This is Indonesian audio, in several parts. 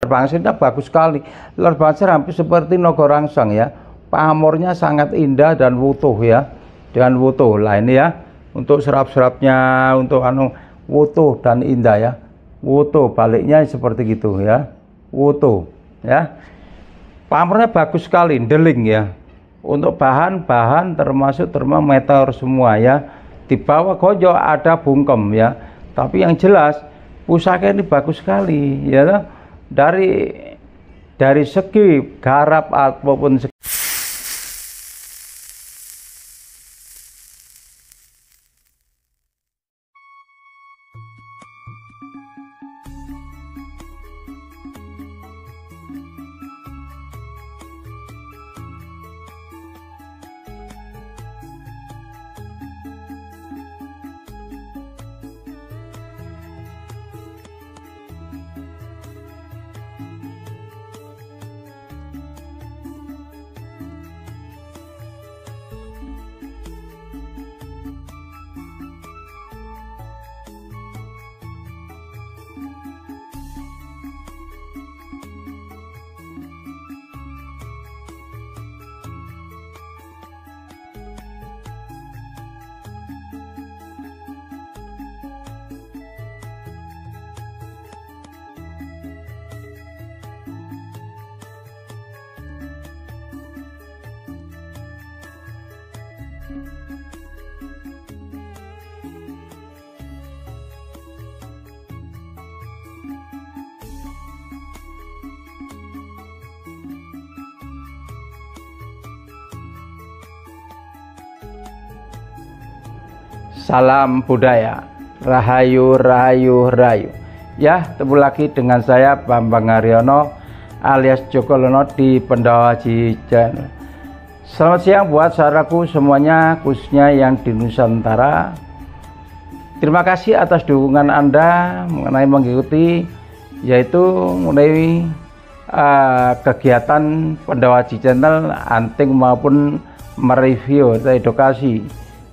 bangsirnya bagus sekali. Ler bangsir hampir seperti nogo rangsang ya. Pamornya sangat indah dan wutuh ya. Dengan wutuh lah ini ya. Untuk serap-serapnya, untuk wutuh dan indah ya. Wutuh baliknya seperti gitu ya. Wutuh ya. Pamornya bagus sekali, deling ya. Untuk bahan-bahan termasuk termometer semua ya. Di bawah gojo ada bungkem ya. Tapi yang jelas pusaka ini bagus sekali ya. Dari segi garap ataupun segi salam budaya, rahayu rahayu rahayu. Ya, ketemu lagi dengan saya Bambang Haryono alias Joko Lono di Pendawaji Channel. Selamat siang buat saudaraku semuanya, khususnya yang di Nusantara. Terima kasih atas dukungan Anda mengenai mengikuti yaitu mengenai kegiatan Pendawaji Channel anting maupun mereview atau edukasi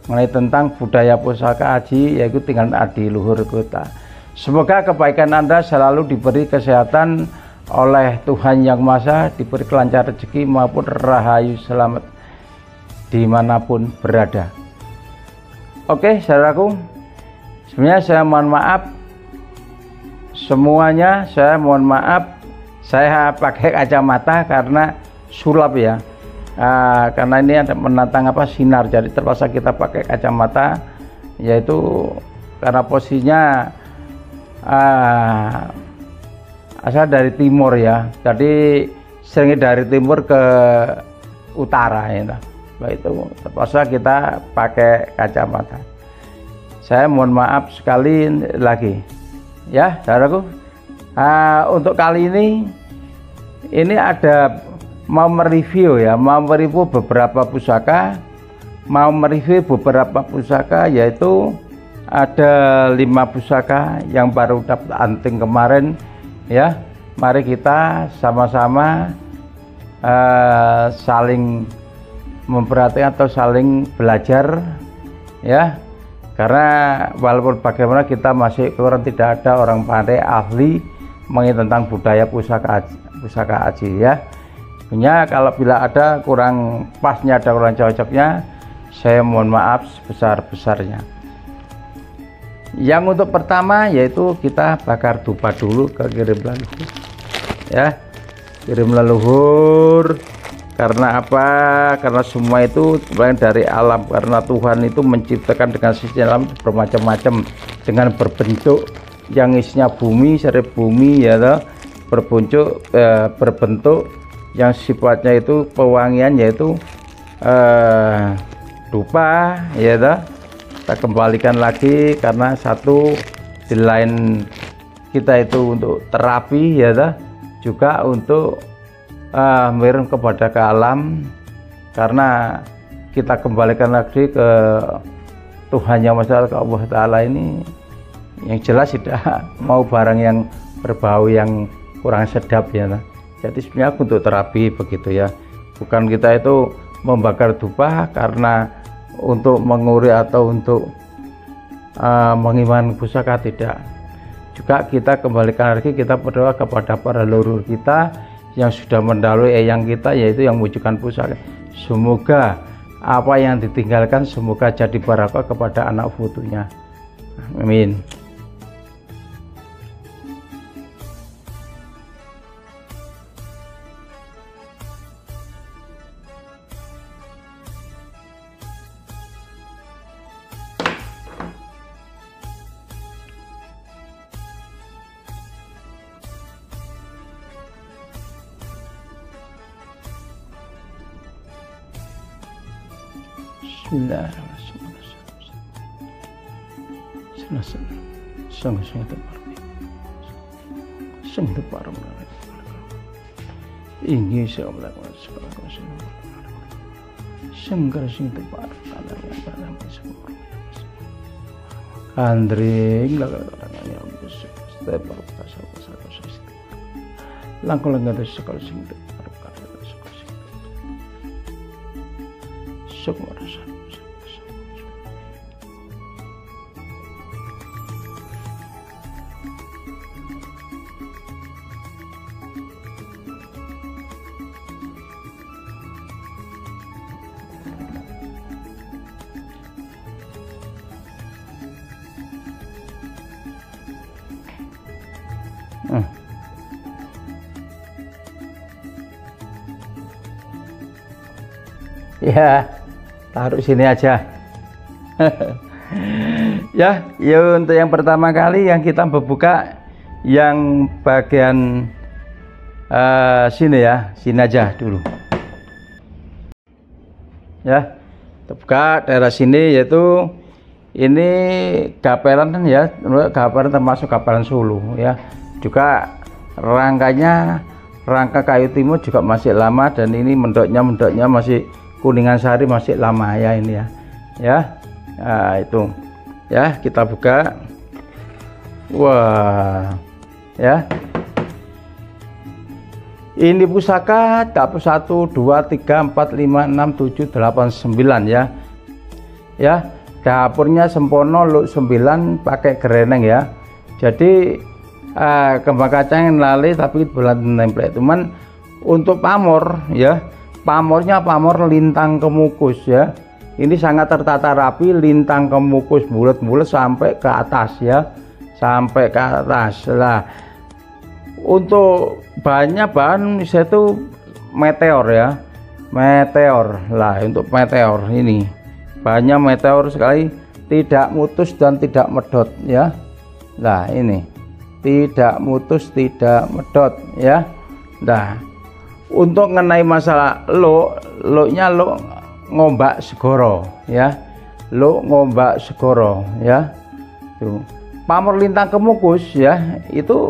mengenai tentang budaya pusaka aji yaitu tinggal adi luhur kota. Semoga kebaikan Anda selalu diberi kesehatan oleh Tuhan Yang Maha Esa, diberi kelancaran rezeki maupun rahayu selamat dimanapun berada. Oke saudaraku, sebenarnya saya mohon maaf semuanya, saya pakai kacamata karena sulap ya. Karena ini ada menantang sinar, jadi terpaksa kita pakai kacamata, yaitu karena posisinya asal dari timur ya, jadi sering dari timur ke utara ya. Baik, itu terpaksa kita pakai kacamata. Saya mohon maaf sekali lagi ya saudaraku. Untuk kali ini ada mau mereview ya, mau mereview beberapa pusaka, yaitu ada 5 pusaka yang baru dapat anting kemarin ya. Mari kita sama-sama saling memperhatikan atau saling belajar ya, karena walaupun bagaimana kita masih kurang, tidak ada orang pandai ahli mengenai tentang budaya pusaka aji ya. Punya kalau bila ada kurang pasnya, ada kurang cocoknya, saya mohon maaf sebesar-besarnya. Yang untuk pertama yaitu kita bakar dupa dulu ke kirim leluhur ya. Kirim leluhur karena apa? Karena semua itu kemudian dari alam, karena Tuhan itu menciptakan dengan sistem alam bermacam-macam, dengan berbentuk yang isinya bumi, serip bumi ya toh, berbentuk yang sifatnya itu pewangian, yaitu dupa ya toh. Kita kembalikan lagi karena satu di lain kita itu untuk terapi ya toh, juga untuk mengirim kepada ke alam, karena kita kembalikan lagi ke Tuhan Yang Maha Esa, ke Allah Ta'ala ini. Yang jelas tidak mau barang yang berbau yang kurang sedap ya toh. Jadi sebenarnya untuk terapi begitu ya, bukan kita itu membakar dupa karena untuk menguri atau untuk mengiman pusaka, tidak. Juga kita kembalikan lagi, kita berdoa kepada para leluhur kita yang sudah mendahului eyang kita, yaitu yang wujudkan pusaka. Semoga apa yang ditinggalkan semoga jadi barakah kepada anak putunya. Amin. Ya, taruh sini aja. Ya, untuk yang pertama kali yang kita membuka yang bagian sini ya, sini aja dulu. Ya, kita buka daerah sini, yaitu ini gapelan ya, gapelan termasuk gapelan Sulu ya. Juga rangkanya rangka kayu timur juga masih lama, dan ini mendoknya masih Kuningan Sari, masih lama ya ini ya. Nah, itu ya, kita buka. Wah ya, ini pusaka dapur 1 2 3 4 5 6 7 8 9 ya. Ya, dapurnya sempono luk 9 pakai gereneng ya. Jadi kembang kacang lali tapi bulan template. Cuman untuk pamor ya, pamornya pamor lintang kemukus ya. Ini sangat tertata rapi, lintang kemukus bulat-bulat sampai ke atas ya, sampai ke atas lah. Untuk bahannya bahan itu meteor ya, meteor lah. Untuk meteor ini bahannya meteor sekali, tidak mutus dan tidak medot ya. Nah ini tidak mutus, tidak medot ya. Nah, untuk mengenai masalah lo-nya lo ngombak segoro ya, lo ngombak segoro ya. Tuh, pamor lintang kemukus ya, itu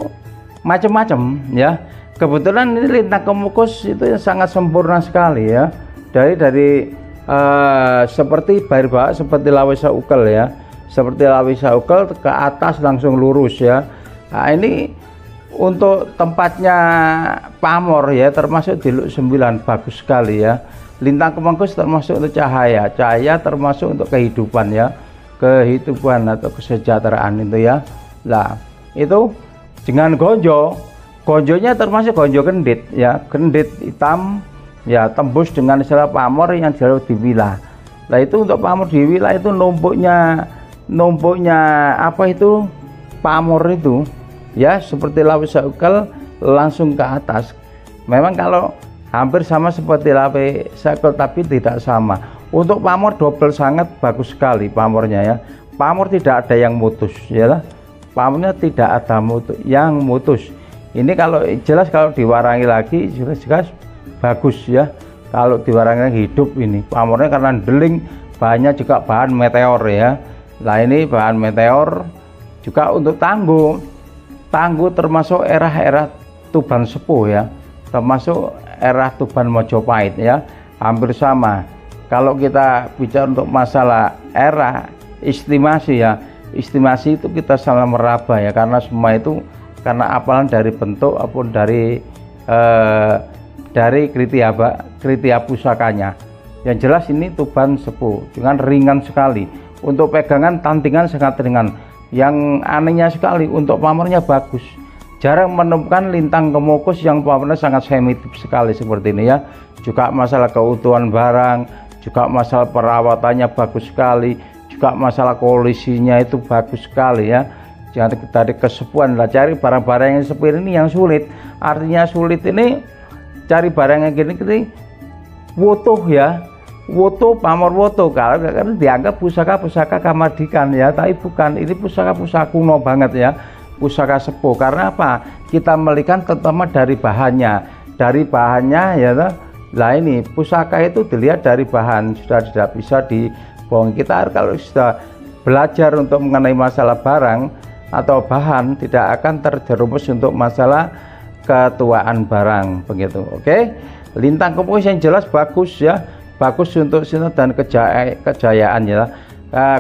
macam-macam ya. Kebetulan ini lintang kemukus itu sangat sempurna sekali ya. Dari seperti bair seperti lawisa ukel ya, seperti lawisa ukel ke atas langsung lurus ya. Nah, ini untuk tempatnya pamor ya, termasuk di Luk 9 bagus sekali ya. Lintang kemukus termasuk untuk cahaya, cahaya termasuk untuk kehidupan ya, kehidupan atau kesejahteraan itu ya. Nah itu dengan gonjonya termasuk gonjo kendit ya, kendit hitam ya, tembus dengan istilah pamor yang jauh di wilayah. Nah itu untuk pamor di wilayah itu numpuknya apa itu pamor itu ya, seperti lawisa ukel langsung ke atas. Memang kalau hampir sama seperti lawisa ukel tapi tidak sama. Untuk pamor double sangat bagus sekali pamornya ya. Pamor tidak ada yang mutus ya, pamornya tidak ada yang mutus. Ini kalau jelas kalau diwarangi lagi jelas bagus ya. Kalau diwarangi hidup ini pamornya, karena deling bahannya juga bahan meteor ya. Nah ini bahan meteor. Juga untuk tangguh termasuk era Tuban Sepuh ya, termasuk era Tuban Mojopahit ya, hampir sama. Kalau kita bicara untuk masalah era estimasi ya, estimasi itu kita salah meraba ya, karena semua itu karena apalan dari bentuk apun dari kriteria pusakanya. Yang jelas ini Tuban Sepuh dengan ringan sekali. Untuk pegangan tantingan sangat ringan. yang anehnya sekali untuk pamernya bagus. Jarang menemukan lintang kemukus yang pamernya sangat sensitif sekali seperti ini ya. Juga masalah keutuhan barang, juga masalah perawatannya bagus sekali, juga masalah kondisinya itu bagus sekali ya. Jangan dari kesepuan lah, cari barang-barang yang seperti ini yang sulit. Artinya sulit ini cari barang yang gini wotoh ya, woto pamor woto kalau kan dianggap pusaka kamardikan ya, tapi bukan, ini pusaka kuno banget ya, pusaka sepuh. Karena apa? Kita melihat terutama dari bahannya ya. Lah ini pusaka itu dilihat dari bahan, sudah tidak bisa dibohongi. Kita kalau sudah belajar untuk mengenai masalah barang atau bahan, tidak akan terjerumus untuk masalah ketuaan barang begitu. Oke, lintang kemukus yang jelas bagus ya, bagus untuk sinar dan kejayaan ya.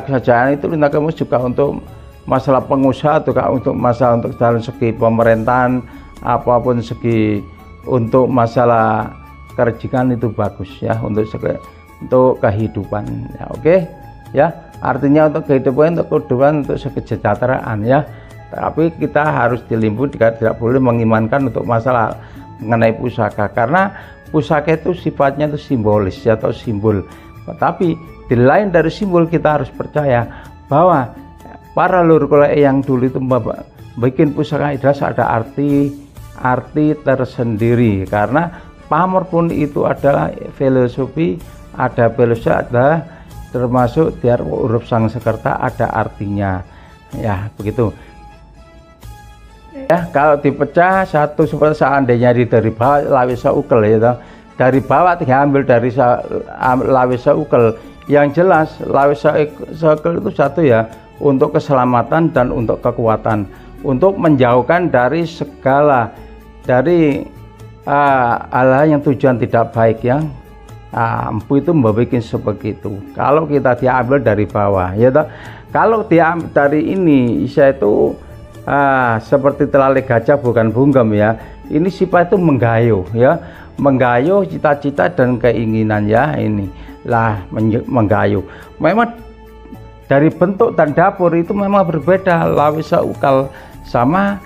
Kejayaan itu lintang kemukus juga untuk masalah pengusaha, juga untuk masalah untuk dalam segi pemerintahan, apapun segi untuk masalah kerjikan itu bagus ya, untuk kehidupan ya. Oke ya, artinya untuk kehidupan, untuk kehidupan, untuk kesejahteraan ya. Tapi kita harus dilimput, tidak boleh mengimankan untuk masalah mengenai pusaka, karena pusaka itu sifatnya itu simbolis ya, atau simbol. Tapi di lain dari simbol, kita harus percaya bahwa para leluhur yang dulu itu bikin pusaka jelas ada arti tersendiri. Karena pamor pun itu adalah filosofi, ada filosofi, ada termasuk tiar huruf sang sekerta ada artinya ya, begitu ya. Kalau dipecah satu seperti seandainya dari bawah lawisa ukel ya, dari bawah diambil dari lawisa ukel, yang jelas lawisa ukel itu satu ya, untuk keselamatan dan untuk kekuatan, untuk menjauhkan dari segala dari hal yang tujuan tidak baik ya. Empu itu membuat seperti itu. Kalau kita diambil dari bawah ya toh. Kalau diambil dari ini, saya itu seperti telalai gajah bukan bunggam ya. Ini sifat itu menggayuh ya, menggayuh cita-cita dan keinginan ya. Ini lah menggayuh. Memang dari bentuk dan dapur itu memang berbeda. Lawisa ukal sama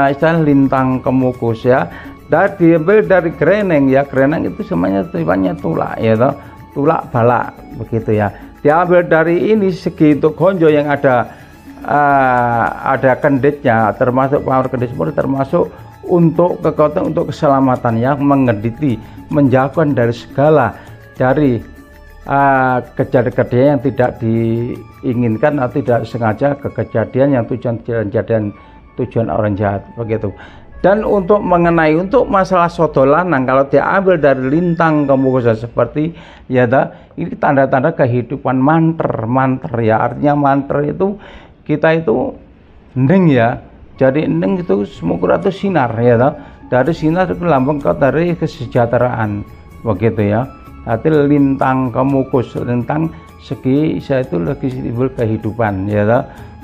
istilah lintang kemukus ya. Dan diambil dari greneng ya, greneng itu semuanya sifatnya tulak ya toh, tulak balak begitu ya. Diambil dari ini segi untuk gonjo yang ada kenditnya, termasuk power kendit termasuk untuk kekuatan, untuk keselamatan ya, mengediti, menjauhkan dari segala dari kejadian-kejadian yang tidak diinginkan atau tidak sengaja, kejadian yang tujuan orang jahat begitu. Dan untuk mengenai untuk masalah soto lanang, kalau diambil dari lintang kemukusan seperti ya, ini tanda-tanda kehidupan manter ya. Artinya manter itu kita itu ning ya, jadi ning itu semukur atau sinar ya, dari sinar itu lambang dari kesejahteraan begitu ya. Arti lintang kemukus, lintang segi saya itu lagi simbol kehidupan ya,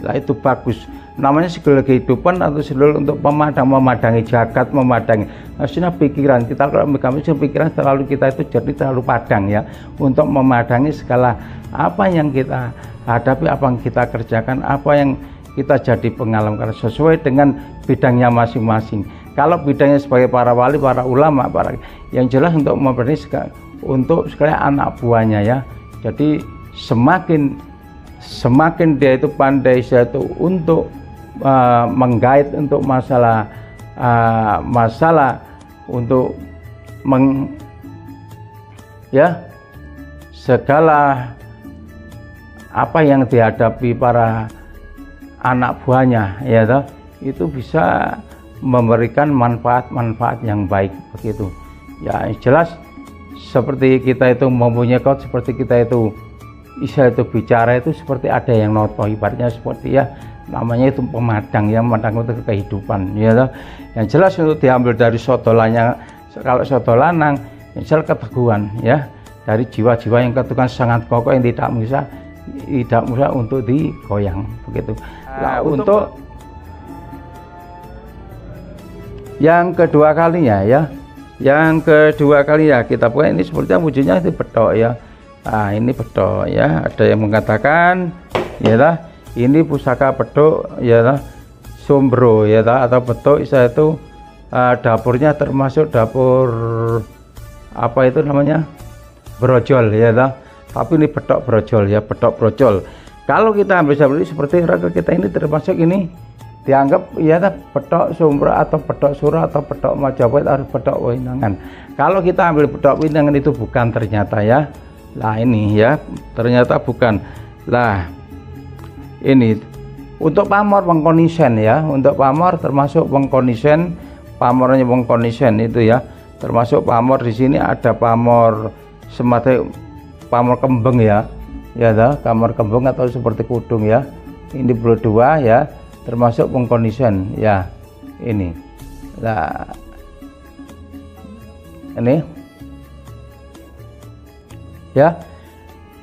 lah itu bagus. Namanya segala kehidupan atau segala untuk memadangi jagat, memadangi maksudnya pikiran kita. Kalau kami pikiran terlalu kita itu jadi terlalu padang ya, untuk memadani segala apa yang kita hadapi, apa yang kita kerjakan, apa yang kita jadi pengalaman sesuai dengan bidangnya masing-masing. Kalau bidangnya sebagai para wali, para ulama, para yang jelas untuk memberi untuk sekali anak buahnya ya. Jadi semakin dia itu pandai itu untuk menggait untuk masalah untuk segala apa yang dihadapi para anak buahnya ya toh, itu bisa memberikan manfaat yang baik begitu ya. Jelas seperti kita itu mempunyai kaut, seperti kita itu bicara itu seperti ada yang noto, ibaratnya seperti ya, namanya itu pemadang ya, pemadang untuk kehidupan ya toh. Yang jelas untuk diambil dari soto lanang, kalau soto lanang misal keteguhan ya, dari jiwa-jiwa yang keteguhan sangat kokoh, yang tidak mudah untuk digoyang begitu. Nah, untuk yang kedua kalinya ya, kita buat ini sepertinya wujudnya itu bedok ya. Nah ini bedok ya, ada yang mengatakan ya lah, ini pusaka pedok ya Sombro ya atau pedok saya itu dapurnya termasuk dapur apa itu namanya brojol ya tapi ini pedok brojol ya, pedok brojol. Kalau kita ambil seperti raga kita ini termasuk ini dianggap ya pedok Sombro atau pedok Suro atau pedok Majapahit atau pedok Winangan. Kalau kita ambil pedok Winangan itu bukan ternyata ya. Lah ini ya ternyata bukan. Lah ini untuk pamor wengkonisen ya, untuk pamor termasuk wengkonisen, pamornya wengkonisen itu ya, termasuk pamor di sini ada pamor semacam pamor kembang ya, pamor kembang atau seperti kudung ya. Ini berdua ya, termasuk wengkonisen ya ini. Nah ini ya.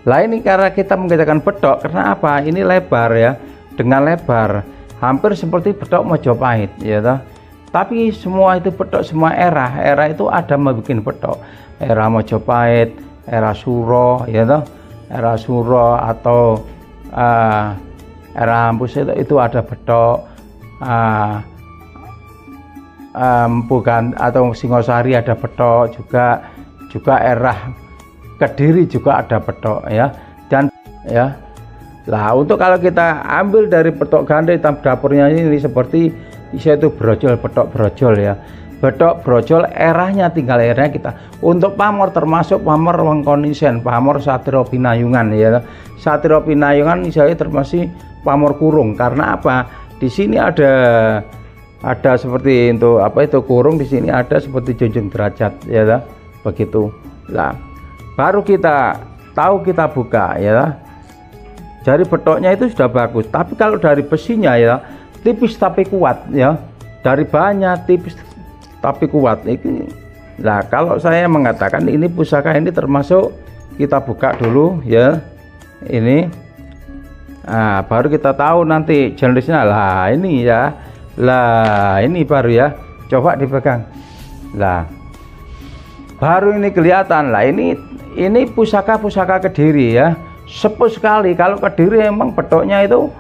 Lah ini karena kita menggunakan bedok karena apa? Ini lebar ya, dengan lebar hampir seperti bedok Majapahit ya toh. Tapi semua itu bedok, semua era itu ada membuat bedok. Era Majapahit, era Suro ya toh, era Suro atau era Ampus itu ada bedok, bukan atau Singosari ada bedok juga era Kediri juga ada pedok ya, dan ya. Lah untuk kalau kita ambil dari pedok gandhe dapurnya ini seperti itu brojol, pedok brojol ya. Pedok brojol eranya tinggal eranya kita. Untuk pamor termasuk pamor wengkonisen, pamor Satrio Pinayungan ya. Satrio Pinayungan misalnya termasuk pamor kurung karena apa? Di sini ada seperti itu apa itu kurung, di sini ada seperti junjung derajat ya begitu. Lah baru kita tahu kita buka ya, jari bedoknya itu sudah bagus. Tapi kalau dari besinya ya tipis tapi kuat ya, dari bahannya tipis tapi kuat ini. Nah kalau saya mengatakan ini pusaka ini termasuk kita buka dulu ya ini, nah baru kita tahu nanti jenisnya. Lah ini ya, lah ini baru ya, coba dipegang. Lah baru ini kelihatan. Lah ini pusaka Kediri ya, sepuh sekali. Kalau Kediri emang pedoknya itu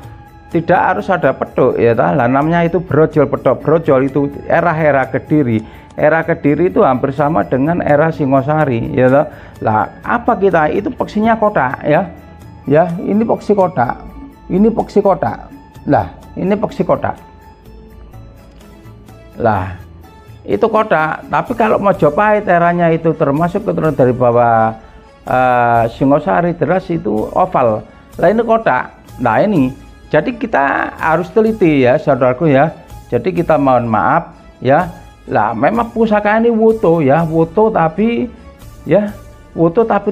tidak harus ada pedok ya lah namanya itu brojol, pedok brojol itu era Kediri. Era Kediri itu hampir sama dengan era Singosari ya lah. Apa kita itu peksinya kotak ya ini peksi kotak, ini peksi kotak. Lah ini peksi kotak. Lah itu kotak. Tapi kalau Majapahit eranya itu termasuk keturunan dari bawah Singosari Deras itu oval. Lah ini kotak. Nah ini jadi kita harus teliti ya saudaraku ya. Jadi kita mohon maaf ya. Lah memang pusaka ini woto ya, woto tapi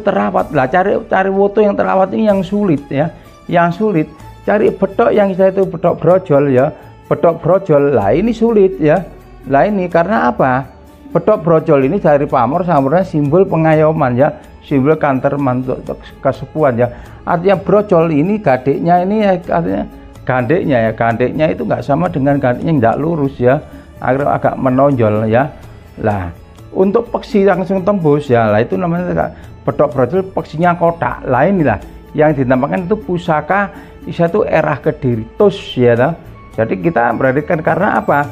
terawat. Lah cari woto yang terawat ini yang sulit ya, yang sulit. Cari bedok yang saya itu bedok brojol ya, bedok brojol. Lah ini sulit ya. Lah ini karena apa? Bedok brojol ini dari pamor samurnya simbol pengayoman ya, simbol kantor mantuk kesepuan ya. Artinya brojol ini gadeknya ini artinya gandeknya ya, gandeknya itu nggak sama dengan gandeknya yang nggak lurus ya, agak menonjol ya. Lah untuk peksi langsung tembus ya, lah itu namanya bedok brojol, peksinya kotak. Lah inilah yang dinamakan itu pusaka itu era Kediri tus ya. Jadi kita perhatikan karena apa?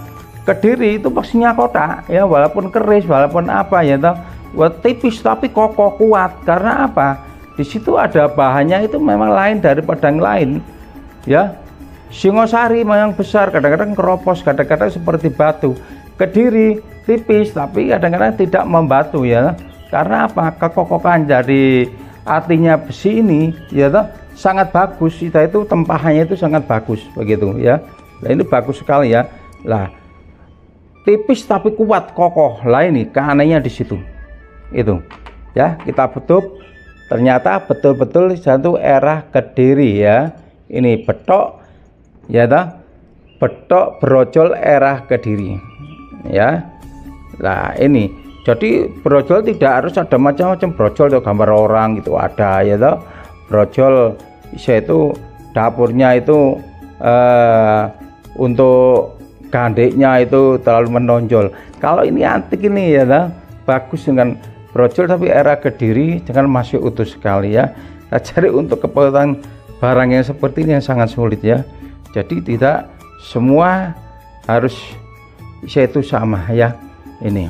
Kediri itu peksinya kotak ya, walaupun keris walaupun apa ya tipis tapi kokoh kuat. Karena apa? Di situ ada bahannya itu memang lain daripada yang lain ya. Singosari yang besar kadang-kadang keropos, kadang-kadang seperti batu. Kediri tipis tapi kadang-kadang tidak membatu ya. Karena apa? Kekokohan dari artinya besi ini ya sangat bagus. Kita itu tempahannya itu sangat bagus begitu ya. Nah ini bagus sekali ya. Lah tipis tapi kuat kokoh. Lah ini keanehannya di situ itu ya. Kita tutup ternyata betul-betul satu era Kediri ya. Ini bedok ya bedok brojol era Kediri ya. Lah ini jadi brojol tidak harus ada macam-macam brojol atau gambar orang itu ada ya brojol itu dapurnya itu untuk gandeknya itu terlalu menonjol. Kalau ini antik ini ya bagus dengan brojol tapi era Kediri jangan masih utuh sekali ya. Nah, cari untuk keperluan barang yang seperti ini yang sangat sulit ya. Jadi tidak semua harus itu sama ya. Ini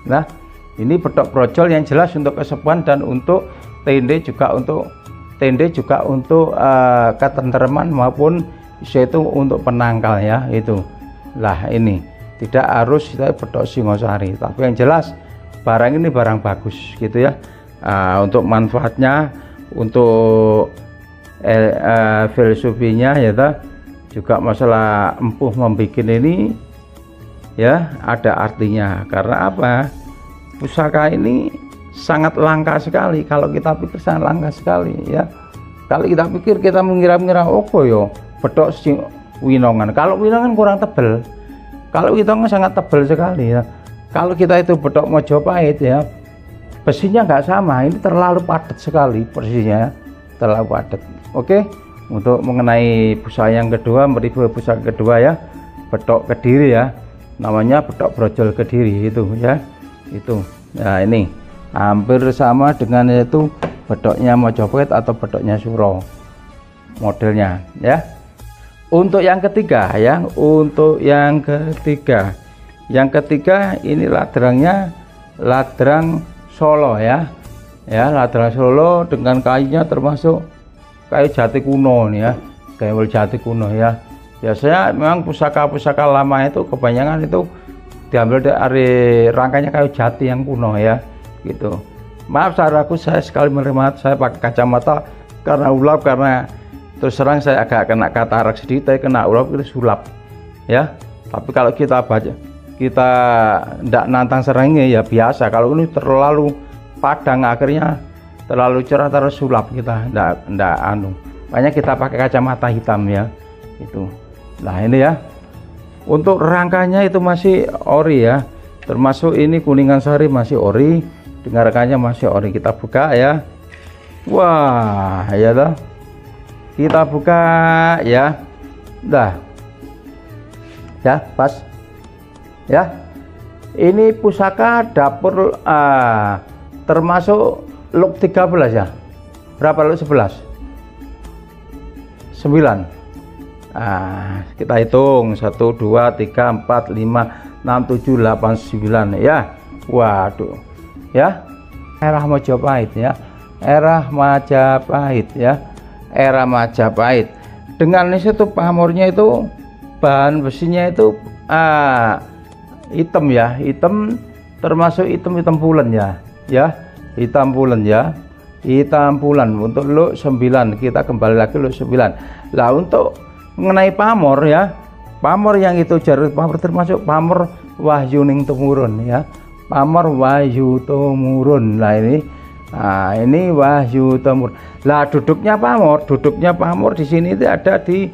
nah, ini bedok brojol yang jelas untuk kesepuan dan untuk tende juga untuk ketentraman maupun itu untuk penangkal ya. Itu lah, ini tidak harus kita bedok Singosari, tapi yang jelas barang ini barang bagus gitu ya. Untuk manfaatnya, untuk filosofinya ya juga masalah empuh membuat ini ya ada artinya. Karena apa, pusaka ini sangat langka sekali. Kalau kita pikir sangat langka sekali ya. Kalau kita pikir, kita mengira-ngira opo yo bedok Winongan. Kalau Winongan kurang tebel, kalau Winongan sangat tebel sekali ya. Kalau kita itu bedok Mojopahit ya, besinya nggak sama, ini terlalu padat sekali besinya, terlalu padat. Oke, untuk mengenai pusaka yang kedua, meribu pusaka kedua ya, bedok Kediri ya, namanya bedok brojol Kediri itu ya. Itu nah, ini hampir sama dengan itu bedoknya Mojopahit atau bedoknya Suro modelnya ya. Untuk yang ketiga ya, yang ketiga ini ladrangnya ladrang Solo ya. Ya, ladrang Solo dengan kayunya termasuk kayu jati kuno nih ya, kayu jati kuno ya. Biasanya memang pusaka-pusaka lama itu kebanyakan itu diambil dari rangkanya kayu jati yang kuno ya gitu. Maaf saudaraku, saya sekali menerima, saya pakai kacamata karena ulap, karena terus terang saya agak kena katarak sedikit, tapi kena ulap itu sulap ya. Tapi kalau kita baca, kita tidak nantang serangnya ya biasa. Kalau ini terlalu padang, akhirnya terlalu cerah, terus sulap, kita tidak anu. Makanya kita pakai kacamata hitam ya itu. Nah ini ya, untuk rangkanya itu masih ori ya, termasuk ini Kuningan Sari masih ori, dengarkannya masih ori. Kita buka ya. Wah ya toh, kita buka ya. Dah ya, pas ya. Ini pusaka dapur termasuk luk 13 ya. Berapa luk 11? 9. Kita hitung 1 2 3 4 5 6 7 8 9 ya. Waduh ya, era Majapahit ya, era Majapahit ya, era Majapahit. Dengan itu pamornya itu bahan besinya itu hitam ya, hitam, termasuk hitam pulen ya, hitam pulen ya, hitam pulen. Untuk luk 9 kita kembali lagi luk 9. Lah untuk mengenai pamor ya, pamor yang itu jarut pamor termasuk pamor Wahyuning Tumurun ya, pamor Wahyu Tumurun. Nah ini Wahyu Tumurun. Lah duduknya pamor di sini itu ada di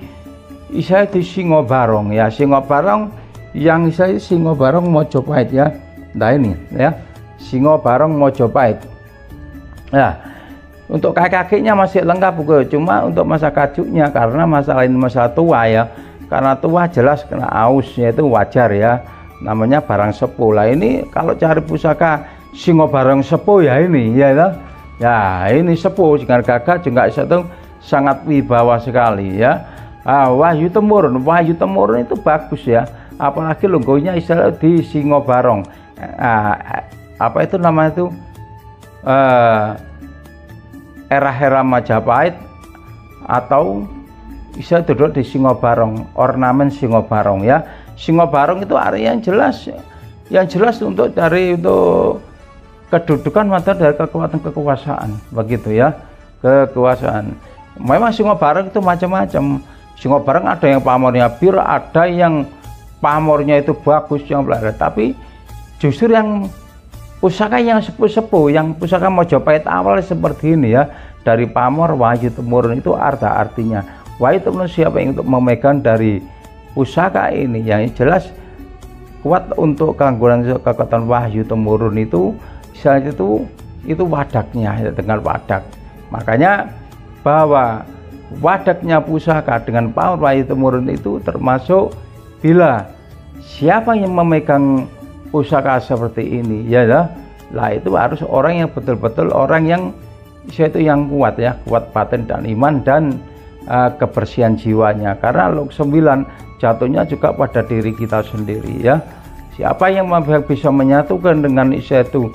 Isa di Singobarong ya, Singobarong yang Isa Singobarong Mojopahit ya. Nah ini ya, Singobarong Mojopahit. Nah, untuk kaki-kakinya masih lengkap buku, cuma untuk masa kajuknya karena masalah ini masalah tua ya. Karena tua jelas kena ausnya itu wajar ya. Namanya barang sepuh. Lah ini kalau cari pusaka Singobarong sepuh ya ini ya toh. Ya ini sepuh dengan gagah juga itu sangat wibawa sekali ya. Wahyu Tumurun itu bagus ya. Apalagi logonya istilah di Singobarong. Apa itu nama itu? Era Majapahit atau bisa duduk di Singobarong, ornamen Singobarong ya. Singobarong itu area yang jelas untuk kedudukan mata dari kekuasaan begitu ya, kekuasaan. Memang Singobarong itu macam-macam. Singobarong ada yang pamornya bir, ada yang pamornya itu bagus yang belanda. Tapi justru yang pusaka yang sepuh-sepuh, yang pusaka Majapahit awal seperti ini ya, dari pamor Wahyu Tumurun itu artinya. Wahyu Tumurun siapa yang untuk memegang dari pusaka ini, yang jelas kuat untuk gangguan kekuatan Wahyu Tumurun itu, misalnya itu wadaknya ya, dengan wadak. Makanya bahwa wadaknya pusaka dengan pamor Wahyu Tumurun itu termasuk bila siapa yang memegang pusaka seperti ini ya lah itu harus orang yang betul-betul orang yang itu yang kuat ya, kuat batin dan iman dan kebersihan jiwanya, karena log 9 jatuhnya juga pada diri kita sendiri ya. Siapa yang bisa menyatukan dengan itu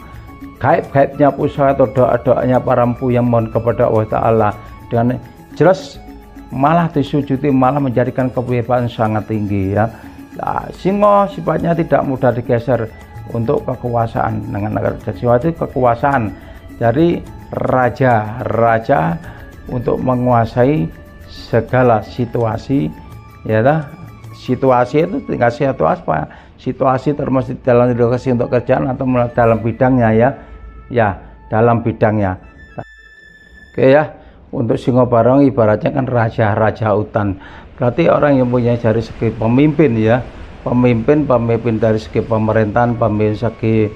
gaib-gaibnya pusaka atau doa-doanya para empu yang mohon kepada Allah Ta'ala, dengan jelas malah disujudi, malah menjadikan kewibawan sangat tinggi ya. Nah, singo sifatnya tidak mudah digeser untuk kekuasaan, dengan sesuatu kekuasaan dari raja untuk menguasai segala situasi ya. Situasi itu tinggal situasi termasuk dalam edukasi untuk kerjaan atau dalam bidangnya ya dalam bidangnya. Oke ya, untuk Singo Barong ibaratnya kan raja hutan, berarti orang yang punya dari segi pemimpin ya, pemimpin dari segi pemerintahan, pemimpin segi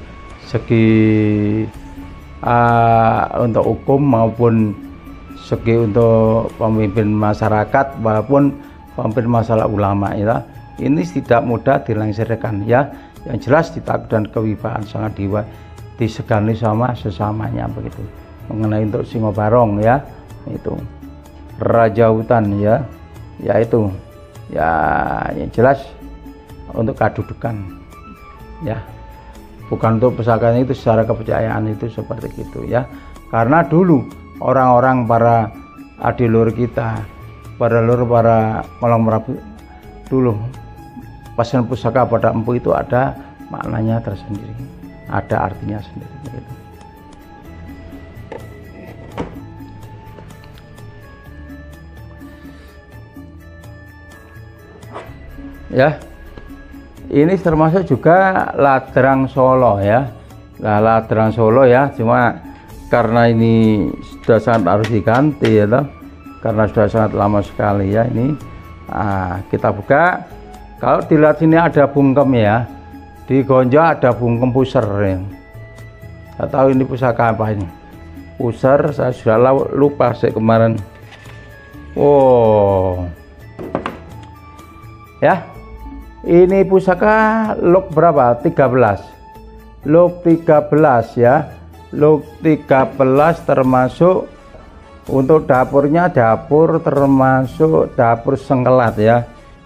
untuk hukum maupun segi untuk pemimpin masyarakat maupun pemimpin masalah ulama ya. Ini tidak mudah dilangsirkan ya. Yang jelas ditakut dan kewibawaan sangat disegani sama sesamanya begitu. Mengenai untuk Singo Barong ya, itu raja hutan ya, yaitu ya yang jelas untuk kedudukan ya, bukan untuk pusakanya itu secara kepercayaan itu seperti itu ya. Karena dulu orang-orang para adilur kita, para kolong merabu dulu pesan pusaka pada empu itu ada maknanya tersendiri, ada artinya sendiri gitu. Ya, ini termasuk juga ladrang Solo ya. Nah, ladrang Solo ya, cuma karena ini sudah sangat harus diganti ya toh, karena sudah sangat lama sekali ya ini. Kita buka. Kalau dilihat sini ada bungkem ya, di Gonjo ada bungkem puser ya. Saya tahu ini pusaka apa ini. Puser saya sudah lupa sih kemarin. Oh ya, ini pusaka log berapa? 13. Log 13 ya. Log 13 termasuk untuk dapurnya dapur termasuk dapur sengkelat ya.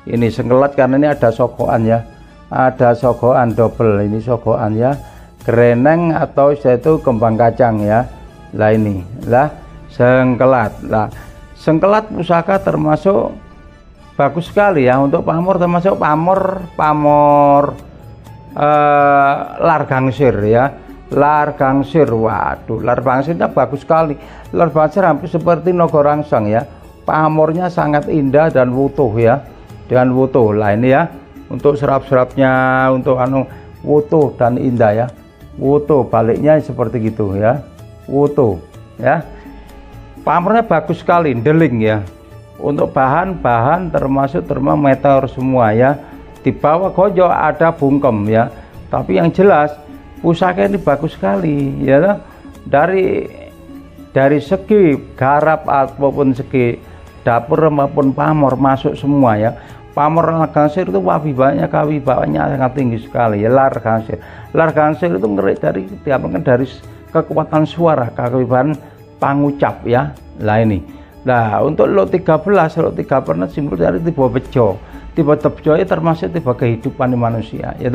Ini sengkelat karena ini ada sogokan ya, ada sogokan double, ini sogokan ya, greneng atau itu kembang kacang ya. Lah ini lah sengkelat. Lah sengkelat pusaka termasuk bagus sekali ya untuk pamor, termasuk pamor largangsir ya. Largangsir, waduh, largangsirnya bagus sekali. Largangsir hampir seperti nogorangsang ya, pamornya sangat indah dan wutuh ya, dengan wutuh. Lah ini ya untuk serap-serapnya, untuk wutuh dan indah ya, wutuh baliknya seperti gitu ya, wutuh ya. Pamornya bagus sekali, deling ya. Untuk bahan-bahan termasuk termometer semua ya. Di bawah Gonjo ada bungkem ya, tapi yang jelas pusaka ini bagus sekali ya, dari segi garap ataupun segi dapur maupun pamor masuk semua ya. Pamor largangsir itu kawibawaannya sangat tinggi sekali ya. Largangsir itu diapakan dari kekuatan suara, kewibawaan pangucap ya. Lah ini, nah untuk lot 13 simbol dari tiba bejo. Tiba bejo itu termasuk tiba kehidupan manusia ya,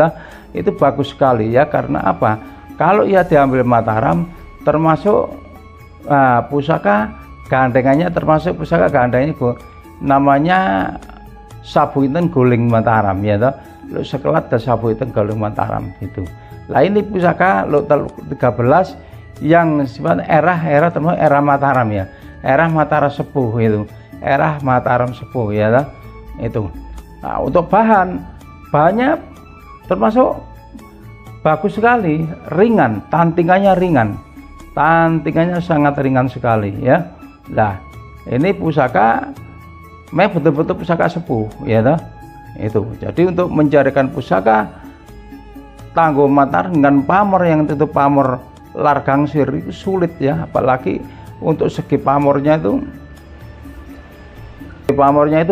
itu bagus sekali ya. Karena apa? Kalau ia diambil Mataram termasuk pusaka gandengannya, termasuk pusaka gandengannya namanya Sabuiten Guling Mataram ya toh. Lo sekelat dan Sabuiten Guling Mataram gitu. Lah ini pusaka lot 13 yang sifatnya era termasuk era Mataram ya. Era Mataram Sepuh itu. Era Mataram Sepuh ya toh. Itu. Nah, untuk bahannya termasuk bagus sekali, ringan, tantingannya sangat ringan sekali ya. Nah, ini pusaka betul-betul pusaka sepuh ya toh. Itu. Jadi untuk mencarikan pusaka Tangguh Mataram dengan pamor yang itu pamor largangsir itu sulit ya, apalagi untuk segi pamornya itu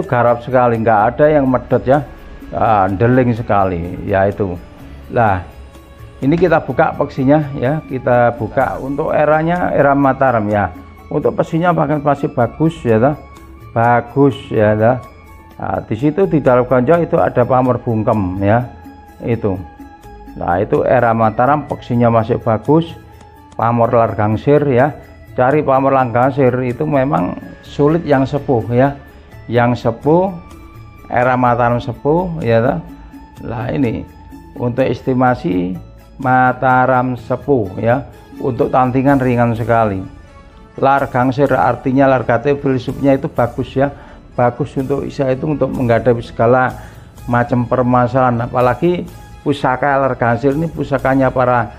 garap sekali, nggak ada yang medot ya, deling sekali ya itu. Lah ini kita buka peksinya ya, kita buka untuk era Mataram ya. Untuk pesinya bahkan masih bagus ya toh. bagus ya dah. Nah, di situ di dalam ganja itu ada pamor bungkem ya itu. Nah itu era Mataram peksinya masih bagus, pamor largangsir ya. Cari pamor largangsir itu memang sulit yang sepuh ya, yang sepuh era Mataram sepuh ya dah. Nah ini untuk estimasi Mataram sepuh ya, untuk tantingan ringan sekali. Largangsir artinya largate filsufnya itu bagus ya, bagus untuk itu untuk menghadapi segala macam permasalahan. Apalagi pusaka largangsir ini pusakanya para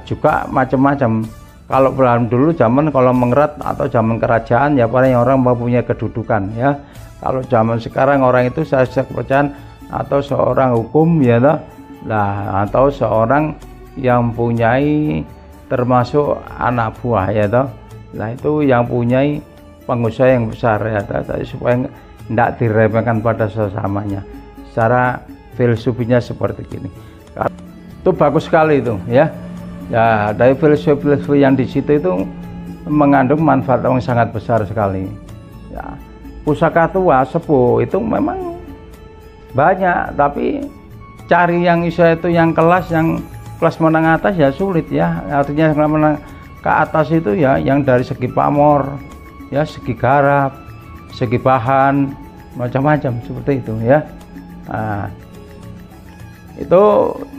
juga macam-macam. Kalau belum dulu zaman kalau mengeret atau zaman kerajaan ya para yang orang mempunyai kedudukan ya. Kalau zaman sekarang orang itu saya kepercayaan atau seorang hukum ya lah, atau seorang yang mempunyai termasuk anak buah ya toh. Nah itu yang punyai pengusaha yang besar ya toh, supaya tidak diremehkan pada sesamanya. Secara filosofinya seperti ini. Itu bagus sekali itu ya. Ya dari filosofi yang di situ itu mengandung manfaat yang sangat besar sekali. Ya, pusaka tua sepuh itu memang banyak, tapi cari yang itu yang kelas menengah atas ya sulit ya. Artinya menengah ke atas itu ya yang dari segi pamor ya, segi garap, segi bahan, macam-macam seperti itu ya. Nah, itu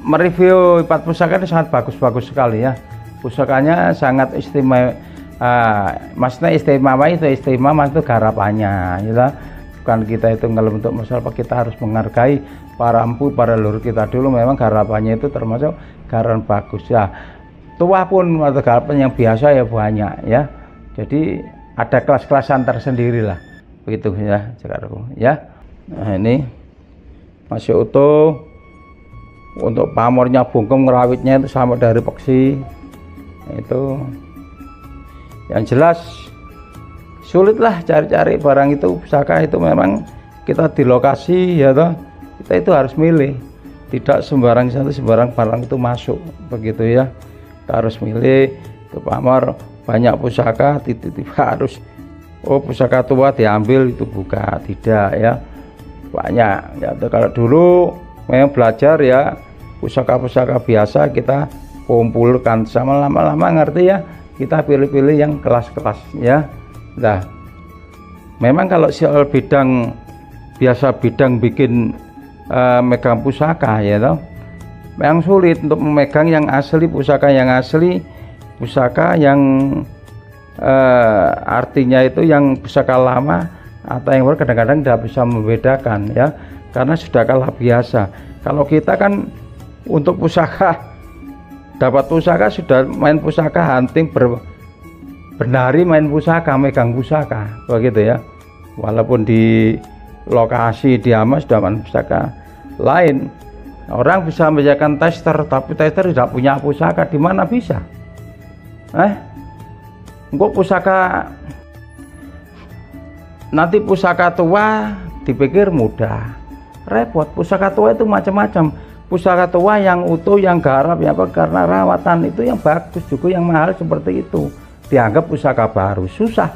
mereview 4 pusaka ini sangat bagus sekali ya. Pusakanya sangat istimewa, maksudnya istimewa itu garapannya ya. Bukan kita itu ngeluh untuk masalah, kita harus menghargai para empu, para leluhur kita dulu. Memang garapannya itu termasuk garapan bagus ya. Tua pun atau garapan yang biasa ya banyak ya. Jadi ada kelas-kelasan tersendiri lah begitu ya sekarang ya. Nah ini masih utuh. Untuk pamornya bungkem ngerawitnya itu sama dari peksi itu. Yang jelas sulit lah cari-cari barang itu, pusaka itu memang kita di lokasi ya toh, kita itu harus milih, tidak sembarang barang itu masuk begitu ya. Kita harus milih ke pamor banyak pusaka, tiba-tiba harus pusaka tua diambil itu buka, tidak ya, banyak ya. Kalau dulu memang belajar ya pusaka-pusaka biasa kita kumpulkan, sama lama-lama ngerti ya, kita pilih-pilih yang kelas-kelas ya. Nah, memang kalau soal bidang biasa bikin megang pusaka ya toh, memang sulit untuk memegang yang asli, pusaka yang asli, pusaka yang artinya itu yang pusaka lama atau yang baru kadang-kadang tidak bisa membedakan ya, karena sudah kalah biasa. Kalau kita kan untuk pusaka, dapat pusaka sudah main pusaka hunting, bernari main pusaka, megang pusaka begitu ya. Walaupun di lokasi di Ama sudah main pusaka lain. Orang bisa membedakan tester, tapi tester tidak punya pusaka, di mana bisa? Kok pusaka nanti pusaka tua dipikir mudah, repot. Pusaka tua itu macam-macam. Pusaka tua yang utuh, yang garap ya apa, karena rawatan itu yang bagus juga, yang mahal seperti itu dianggap pusaka baru, susah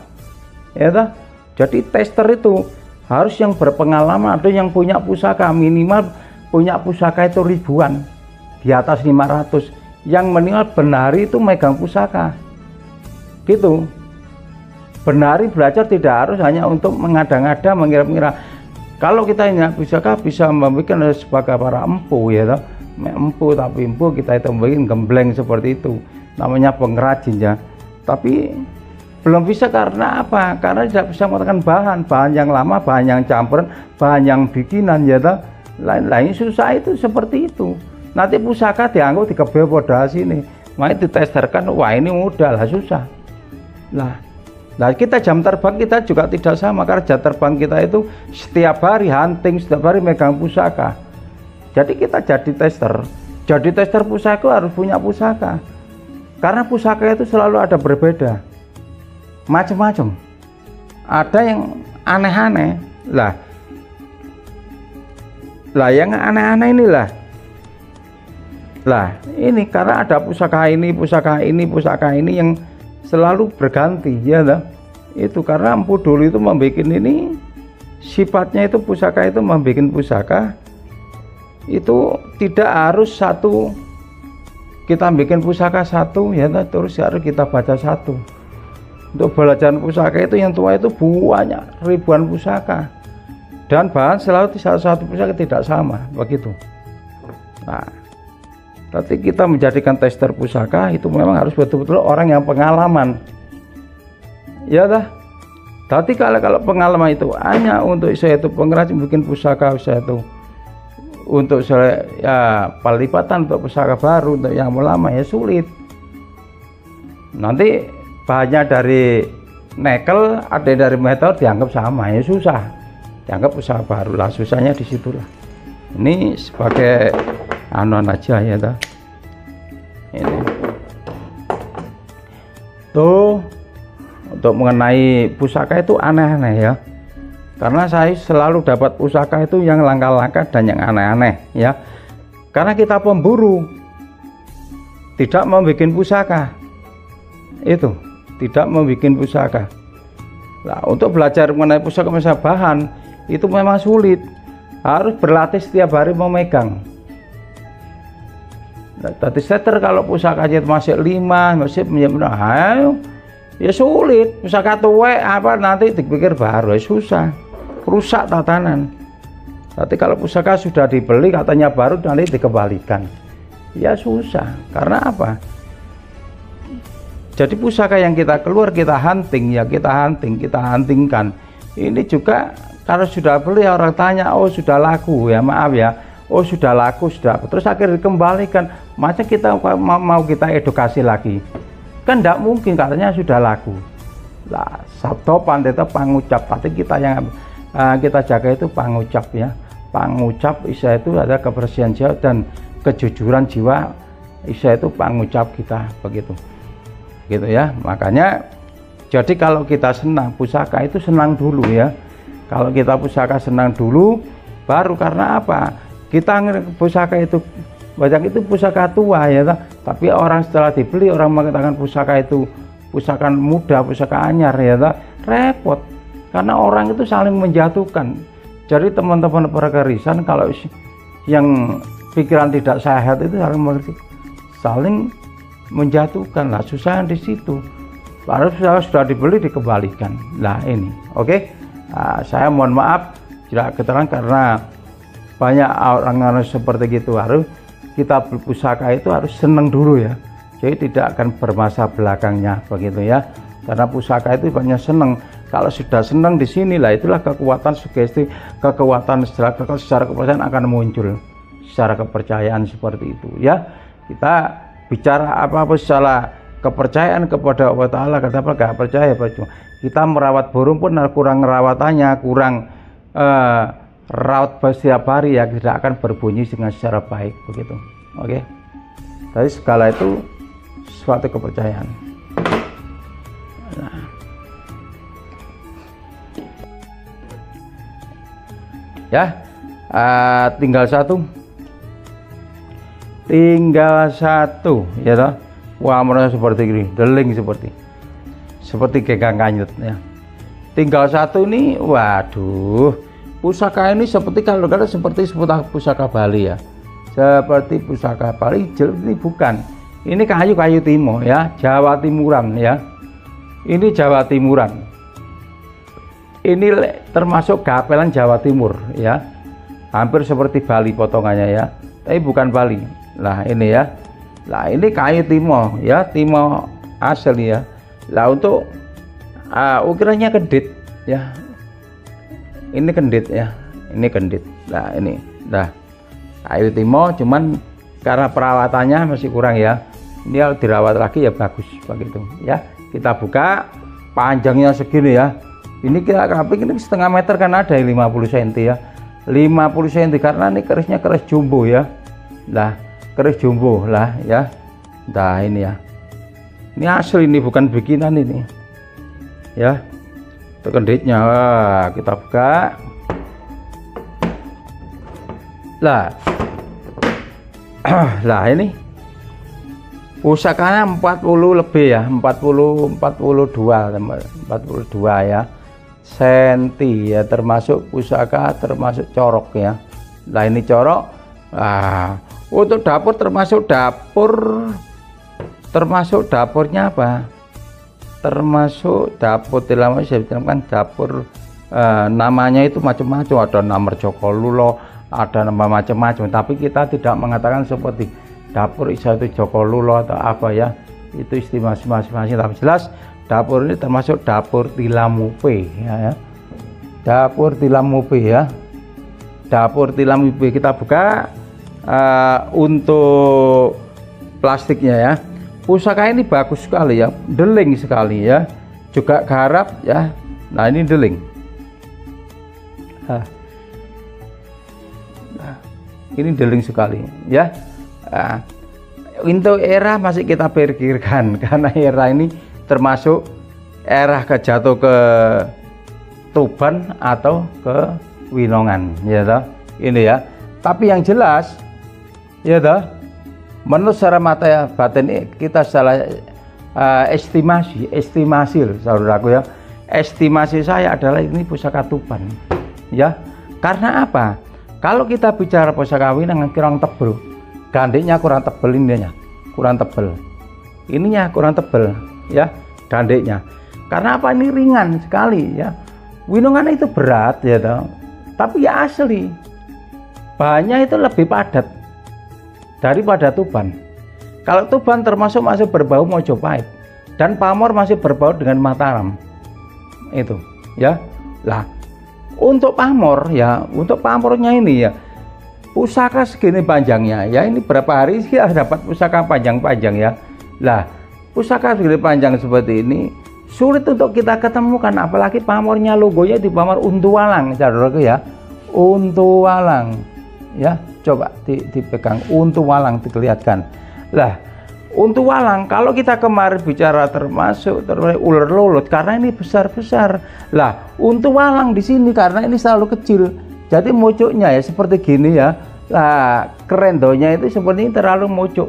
ya toh. Jadi tester itu harus yang berpengalaman atau yang punya pusaka, minimal punya pusaka itu ribuan, di atas 500, yang minimal benari itu megang pusaka gitu. Benari belajar tidak harus hanya untuk mengada-ngada, mengira-ngira. Kalau kita punya pusaka bisa membuat sebagai para empu ya toh. Empu, tapi empu kita itu membuat gembleng seperti itu, namanya pengrajin ya. Tapi belum bisa karena apa? Karena tidak bisa menggunakan bahan yang lama, bahan yang campuran, bahan yang bikinan ya toh. Lain-lain susah itu seperti itu. Nanti pusaka dianggap dikebel pada sini, makanya ditesterkan, wah ini mudah lah, susah. Nah kita jam terbang kita juga tidak sama, karena jam terbang kita itu setiap hari hunting, setiap hari megang pusaka. Jadi kita jadi tester pusaka harus punya pusaka, karena pusaka itu selalu ada berbeda, macam-macam. Ada yang aneh-aneh lah yang aneh-aneh inilah ini karena ada pusaka ini yang selalu berganti ya toh. Itu karena Empu dulu itu membuat ini sifatnya itu pusaka itu membuat pusaka itu tidak harus satu, kita bikin pusaka satu ya terus harus kita baca satu. Untuk belajar pusaka itu yang tua itu banyak ribuan pusaka dan bahan selalu satu pusaka tidak sama begitu. Nah, tapi kita menjadikan tester pusaka itu memang harus betul-betul orang yang pengalaman. Ya dah. Tapi kalau pengalaman itu hanya untuk saya itu pengrajin bikin pusaka, saya itu untuk saya ya pelipatan untuk pusaka baru untuk yang lama ya sulit. Nanti bahannya dari nikel, ada dari metal dianggap sama ya susah. Dianggap pusaka baru lah, susahnya di situlah. Ini sebagai anuan aja ya dah. Ini. Tuh untuk mengenai pusaka itu aneh-aneh ya, karena saya selalu dapat pusaka itu yang langka-langka dan yang aneh-aneh ya, karena kita pemburu tidak membuat pusaka itu, tidak membuat pusaka. Nah, untuk belajar mengenai pusaka misalnya bahan itu memang sulit, harus berlatih setiap hari memegang. Nah, tadi setter kalau pusaka aja masih 5 masih ayo ya sulit, pusaka tuwek apa nanti dipikir baru ya susah, rusak tatanan. Tapi kalau pusaka sudah dibeli katanya baru nanti dikembalikan ya susah. Karena apa? Jadi pusaka yang kita keluar kita hunting ya, kita huntingkan ini juga kalau sudah beli orang tanya oh sudah laku ya, maaf ya, oh sudah laku sudah, terus akhirnya dikembalikan. Masa kita mau kita edukasi lagi kan tidak mungkin, katanya sudah laku lah. Sabto pandeta pangucap, tapi kita yang kita jaga itu pangucap ya, pangucap Isa itu ada kebersihan jiwa dan kejujuran jiwa, Isa itu pangucap kita begitu gitu ya. Makanya jadi kalau kita senang pusaka itu senang dulu ya, kalau kita pusaka senang dulu baru. Karena apa? Kita pusaka itu banyak itu pusaka tua ya, tapi orang setelah dibeli orang mengatakan pusaka itu pusaka muda, pusaka anyar ya, repot karena orang itu saling menjatuhkan. Jadi teman-teman perkerisan kalau yang pikiran tidak sehat itu saling menjatuhkan lah, susah di situ. Baru sudah dibeli dikembalikan lah ini. Oke. Nah, saya mohon maaf tidak keterangan karena banyak orang-orang seperti gitu. Harus kita berpusaka itu harus senang dulu ya, jadi tidak akan bermasa belakangnya begitu ya. Karena pusaka itu banyak senang. Kalau sudah senang di sini lah, itulah kekuatan sugesti, kekuatan secara kepercayaan akan muncul secara kepercayaan seperti itu ya. Kita bicara apa-apa secara kepercayaan kepada Allah Ta'ala, kata apa gak percaya percuma. Kita merawat burung pun kurang rawatannya, kurang rawat setiap hari ya, tidak akan berbunyi dengan secara baik begitu. Oke. Tapi segala itu suatu kepercayaan. Nah. Ya, tinggal satu ya toh. Wah, merasa seperti ini, deling seperti gegang kanyut ya. Tinggal satu nih, waduh. Pusaka ini seperti kalau seperti pusaka Bali ya, seperti pusaka Bali. Ini bukan, ini kayu timo ya, Jawa Timuran ya, ini Jawa Timuran, ini termasuk gapelan Jawa Timur ya, hampir seperti Bali potongannya ya, tapi bukan Bali lah ini ya. Lah ini kayu timo ya, timo asli ya. Lah untuk ukurannya kedit ya, ini kendit ya, ini kendit. Nah ini dah kayu timo, cuman karena perawatannya masih kurang ya, ini kalau dirawat lagi ya bagus begitu ya. Kita buka, panjangnya segini ya, ini kita kaping ini setengah meter kan ada 50 cm ya, 50 cm karena ini kerisnya keris jumbo ya. Nah keris jumbo lah ya. Nah ini ya, ini asli, ini bukan bikinan ini ya. Kenditnya kita buka lah. Lah ini pusakanya 40 lebih ya, 42 ya senti ya, termasuk pusaka, termasuk corok ya. Nah ini corok. Untuk dapur termasuk dapurnya apa? Termasuk dapur tilama saya kan dapur, namanya itu macam-macam, ada nama Joko Lulo, ada nama macam-macam, tapi kita tidak mengatakan seperti dapur Isa itu Joko Lulo atau apa ya, itu istimewa masing-masing. Tapi jelas dapur ini termasuk dapur Tilamupe ya. Dapur Tilamupe ya. Dapur Tilamupe kita buka untuk plastiknya ya. Pusaka ini bagus sekali ya, deling sekali ya, juga garap ya. Nah ini deling. Ini deling sekali ya. Untuk era masih kita pikirkan karena era ini termasuk era jatuh ke Tuban atau ke Winongan ya toh. Ini ya. Tapi yang jelas ya toh, menurut secara mata ya batin kita salah estimasi saudaraku ya. Estimasi saya adalah ini pusaka Tuban ya. Karena apa? Kalau kita bicara pusaka Winongan kurang tebel, gandiknya kurang tebel, ininya kurang tebel, ininya kurang tebel ya gandiknya. Karena apa? Ini ringan sekali ya. Winongan itu berat ya toh, tapi ya asli bahannya itu lebih padat daripada Tuban. Kalau Tuban termasuk masih berbau Mojopahit dan Pamor masih berbau dengan Mataram itu ya. Lah untuk Pamor ya, untuk Pamornya ini ya pusaka segini panjangnya ya, ini berapa hari sih dapat pusaka panjang-panjang ya. Lah pusaka segini panjang seperti ini sulit untuk kita ketemukan, apalagi pamornya, logonya di Pamor Untuwalang saudaraku ya. Untuwalang ya, coba dipegang Untuwalang dilihatkan. Lah Untuwalang kalau kita kemarin bicara termasuk ular lulut karena ini besar-besar. Lah Untuwalang di sini karena ini selalu kecil, jadi mocoknya ya seperti gini ya. Lah kerendonya itu seperti ini terlalu mocok,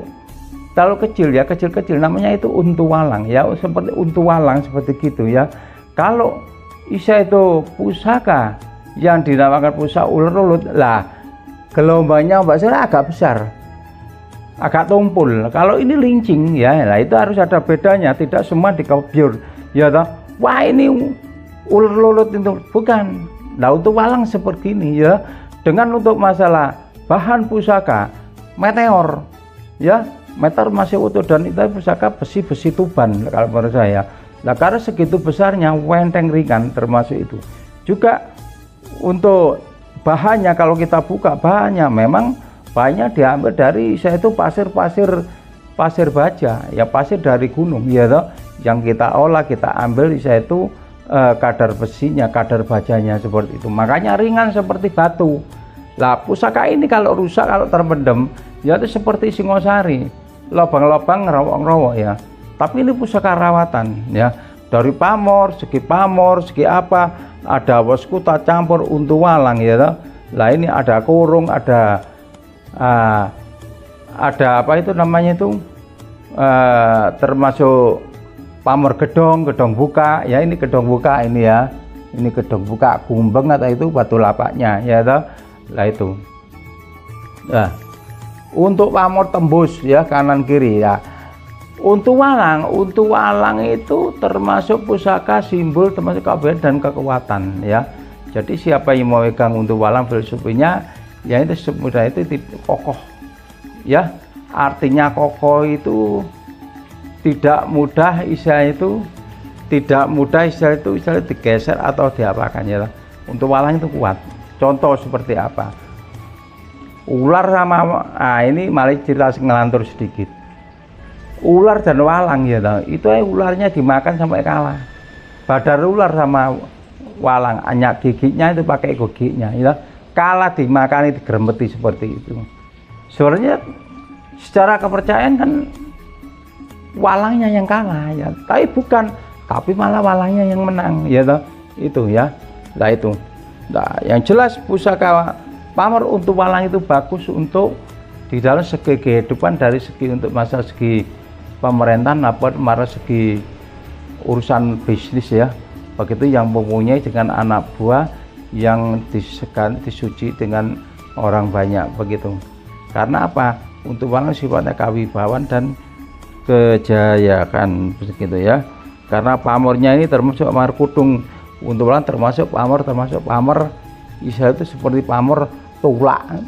terlalu kecil ya, kecil-kecil, namanya itu Untuwalang ya, seperti Untuwalang seperti gitu ya. Kalau Isa itu pusaka yang dinamakan pusaka ular lulut, lah gelombangnya Mbak Sarah agak besar, agak tumpul. Kalau ini lincing ya, nah itu harus ada bedanya, tidak semua dikopiur ya toh. Wah ini ular lulut itu bukan. Nah Untuwalang seperti ini ya. Dengan untuk masalah bahan pusaka meteor ya, meteor masih utuh dan itu pusaka besi Tuban kalau menurut saya. Nah karena segitu besarnya, wenteng ringan termasuk itu. Juga untuk bahannya kalau kita buka bahannya memang banyak diambil dari saya itu pasir baja ya, pasir dari gunung ya toh, yang kita olah, kita ambil saya itu kadar besinya, kadar bajanya seperti itu, makanya ringan seperti batu. Lah pusaka ini kalau rusak, kalau terpendam ya itu seperti Singosari, lubang-lubang ngerowok-ngerowok ya. Tapi ini pusaka rawatan ya, dari Pamor, segi apa, ada Waskuta campur Untuwalang ya toh. Lah ini ada kurung, ada apa itu namanya itu, termasuk Pamor gedong buka ya, ini gedong buka ini ya, ini gedong buka gumbeng atau itu batu lapaknya ya toh. Lah itu. Nah, untuk Pamor tembus ya kanan kiri ya. Untuwalang itu termasuk pusaka simbol, termasuk keabadian dan kekuatan ya. Jadi siapa yang mau pegang Untuwalang filosofinya ya itu semudah itu kokoh ya. Artinya kokoh itu tidak mudah istilah itu, istilah itu digeser atau diapakan ya. Untuwalang itu kuat. Contoh seperti apa? Ular sama ini malah cerita ngelantur sedikit. Ular dan walang ya tahu. Itu ularnya dimakan sampai kalah. Badar ular sama walang, hanya giginya itu pakai giginya ya. Kalah dimakan, digeremeti seperti itu. Sebenarnya secara kepercayaan kan walangnya yang kalah ya. Tapi bukan, tapi malah walangnya yang menang ya tahu. Itu ya. Nah itu. Nah, yang jelas pusaka Pamor Untuwalang itu bagus untuk di dalam segi kehidupan, dari segi untuk masa segi pemerintah dapat dari segi urusan bisnis ya, begitu yang mempunyai dengan anak buah yang disuci dengan orang banyak begitu. Karena apa? Untuk walang sifatnya kawibawaan dan kejayaan begitu ya. Karena pamornya ini termasuk pamor kudung, untuk walang termasuk pamor Isa itu seperti pamor tulak.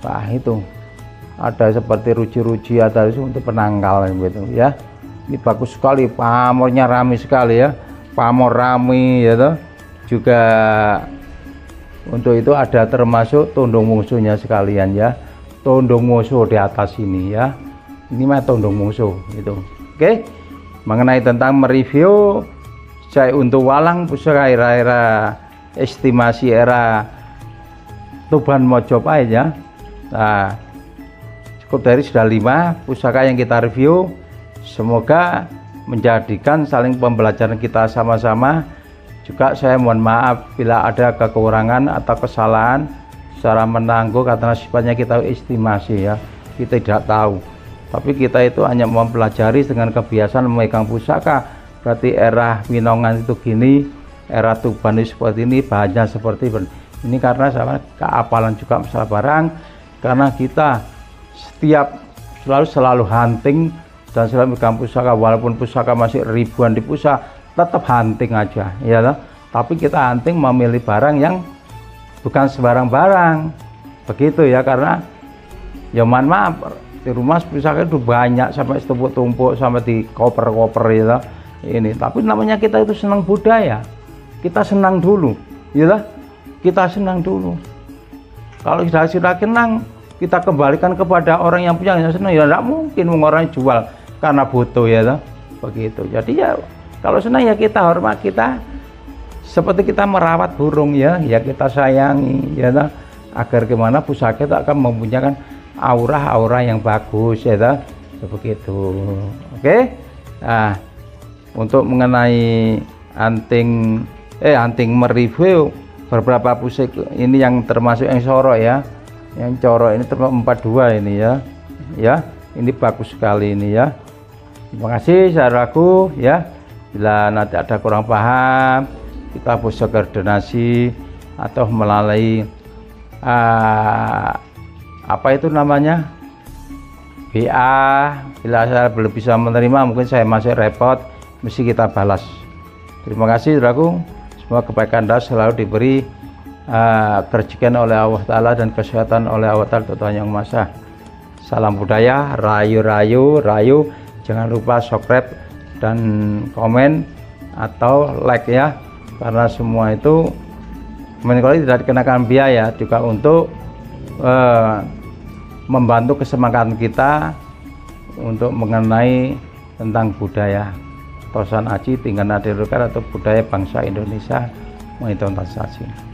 Nah itu ada seperti ruji-ruji, ada itu untuk penangkal gitu ya. Ini bagus sekali, pamornya rame sekali ya, pamor rame ya toh. Juga untuk itu ada termasuk tondong musuhnya sekalian ya, tondong musuh di atas ini ya, ini mah tondong musuh itu. Oke, mengenai tentang mereview saya untuk walang pusaka era estimasi era Tuban Mojopahit ya. Nah cukup dari sudah 5 pusaka yang kita review, semoga menjadikan saling pembelajaran kita sama-sama. Juga saya mohon maaf bila ada kekurangan atau kesalahan secara menangguh karena sifatnya kita estimasi ya, kita tidak tahu, tapi kita itu hanya mempelajari dengan kebiasaan memegang pusaka. Berarti era Winongan itu gini, era Tuban itu seperti ini, bahannya seperti ini, karena sama keapalan juga masalah barang, karena kita selalu hunting dan selalu memegang pusaka, walaupun pusaka masih ribuan di pusaka, tetap hunting aja ya toh? Tapi kita hunting memilih barang yang bukan sembarang barang begitu ya, karena ya mohon maaf di rumah pusaka itu banyak sampai tumpuk-tumpuk sampai di koper-koper ya toh? Ini tapi namanya kita itu senang budaya, kita senang dulu ya toh? Kita senang dulu, kalau sudah senang kita kembalikan kepada orang yang punya yang senang, ya tidak mungkin orang jual karena butuh ya toh? Begitu. Jadi ya kalau senang ya kita hormat, kita seperti kita merawat burung ya, ya kita sayangi ya toh? Agar gimana pusaka itu akan mempunyai aura-aura yang bagus ya toh? Begitu. Oke. Nah, untuk mengenai anting mereview beberapa pusaka ini yang termasuk yang sorok ya, yang corok ini termasuk 42 ini ya, ya ini bagus sekali ini ya. Terima kasih saudaraku ya. Bila nanti ada kurang paham, kita bisa koordinasi atau melalui apa itu namanya WA. Bila saya belum bisa menerima, mungkin saya masih repot, mesti kita balas. Terima kasih saudaraku, semoga kebaikan Anda selalu diberi kerejekian oleh Allah Ta'ala dan kesehatan oleh Allah Ta'ala Tuhan Yang Maha Esa. Salam budaya, rayu. Jangan lupa subscribe dan komen atau like ya, karena semua itu menikmati tidak dikenakan biaya, juga untuk membantu kesemangatan kita untuk mengenai tentang budaya Tosan Aji tinggal Nadirukar atau budaya bangsa Indonesia mengidentifikasi.